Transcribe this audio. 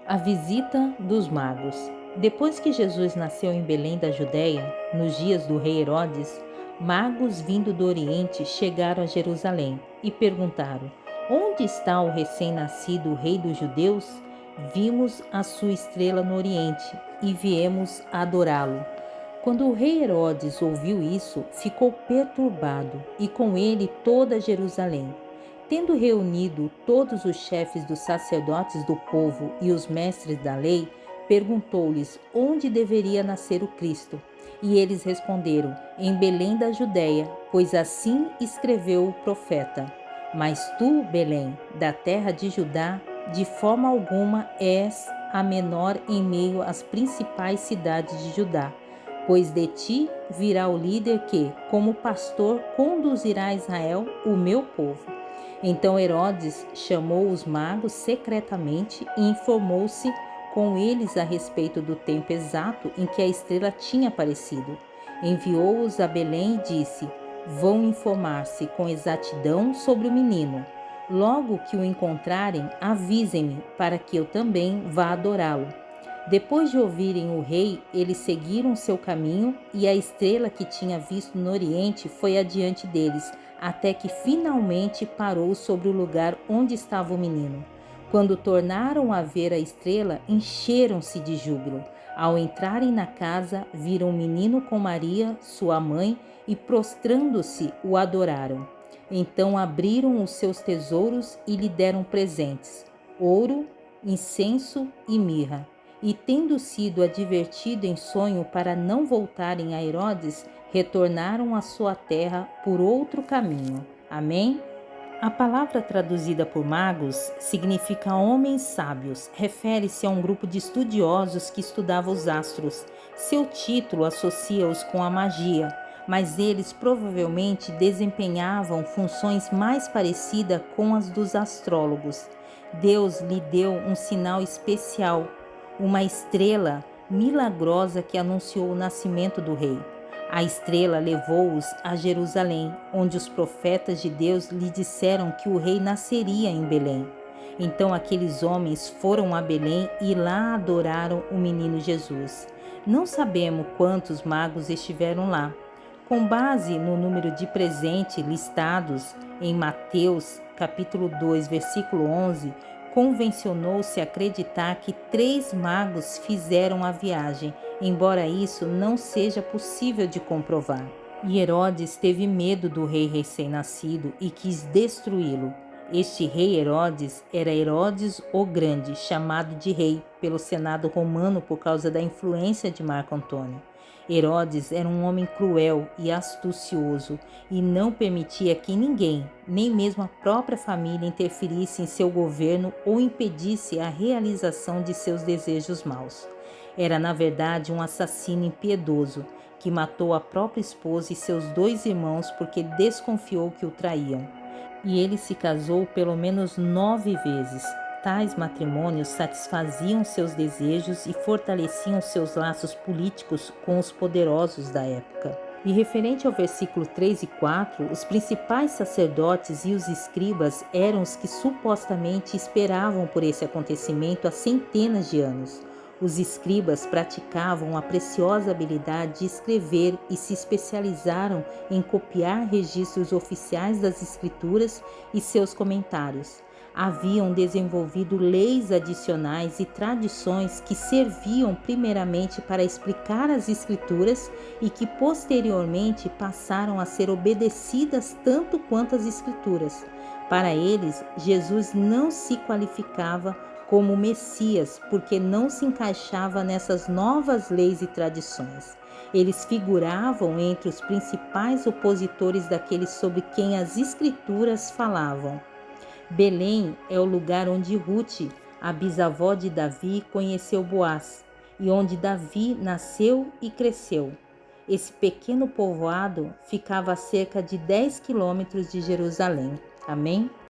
A visita dos magos. Depois que Jesus nasceu em Belém da Judéia, nos dias do rei Herodes, magos vindo do Oriente chegaram a Jerusalém e perguntaram: Onde está o recém-nascido rei dos judeus? Vimos a sua estrela no Oriente e viemos adorá-lo. Quando o rei Herodes ouviu isso, ficou perturbado e com ele toda Jerusalém. Tendo reunido todos os chefes dos sacerdotes do povo e os mestres da lei, perguntou-lhes onde deveria nascer o Cristo. E eles responderam: Em Belém da Judéia, pois assim escreveu o profeta. Mas tu, Belém, da terra de Judá, de forma alguma és a menor em meio às principais cidades de Judá, pois de ti virá o líder que, como pastor, conduzirá a Israel, o meu povo. Então Herodes chamou os magos secretamente e informou-se com eles a respeito do tempo exato em que a estrela tinha aparecido. Enviou-os a Belém e disse: Vão informar-se com exatidão sobre o menino. Logo que o encontrarem, avisem-me, para que eu também vá adorá-lo. Depois de ouvirem o rei, eles seguiram seu caminho e a estrela que tinha visto no Oriente foi adiante deles, até que finalmente parou sobre o lugar onde estava o menino. Quando tornaram a ver a estrela, encheram-se de júbilo. Ao entrarem na casa, viram o menino com Maria, sua mãe, e prostrando-se, o adoraram. Então abriram os seus tesouros e lhe deram presentes: ouro, incenso e mirra. E tendo sido advertido em sonho para não voltarem a Herodes, retornaram à sua terra por outro caminho. Amém? A palavra traduzida por magos significa homens sábios. Refere-se a um grupo de estudiosos que estudava os astros. Seu título associa-os com a magia, mas eles provavelmente desempenhavam funções mais parecidas com as dos astrólogos. Deus lhe deu um sinal especial, uma estrela milagrosa que anunciou o nascimento do rei. A estrela levou-os a Jerusalém, onde os profetas de Deus lhe disseram que o rei nasceria em Belém. Então aqueles homens foram a Belém e lá adoraram o menino Jesus. Não sabemos quantos magos estiveram lá. Com base no número de presentes listados em Mateus, capítulo 2, versículo 11, convencionou-se acreditar que 3 magos fizeram a viagem, embora isso não seja possível de comprovar. E Herodes teve medo do rei recém-nascido e quis destruí-lo. Este rei Herodes era Herodes o Grande, chamado de rei pelo Senado romano por causa da influência de Marco Antônio. Herodes era um homem cruel e astucioso e não permitia que ninguém, nem mesmo a própria família, interferisse em seu governo ou impedisse a realização de seus desejos maus. Era, na verdade, um assassino impiedoso que matou a própria esposa e seus 2 irmãos porque desconfiou que o traíam. E ele se casou pelo menos 9 vezes. Tais matrimônios satisfaziam seus desejos e fortaleciam seus laços políticos com os poderosos da época. E referente ao versículo 3 e 4, os principais sacerdotes e os escribas eram os que supostamente esperavam por esse acontecimento há centenas de anos. Os escribas praticavam a preciosa habilidade de escrever e se especializaram em copiar registros oficiais das escrituras e seus comentários. Haviam desenvolvido leis adicionais e tradições que serviam primeiramente para explicar as escrituras e que posteriormente passaram a ser obedecidas tanto quanto as escrituras. Para eles, Jesus não se qualificava como Messias, porque não se encaixava nessas novas leis e tradições. Eles figuravam entre os principais opositores daqueles sobre quem as escrituras falavam. Belém é o lugar onde Rute, a bisavó de Davi, conheceu Boaz, e onde Davi nasceu e cresceu. Esse pequeno povoado ficava a cerca de 10 quilômetros de Jerusalém. Amém?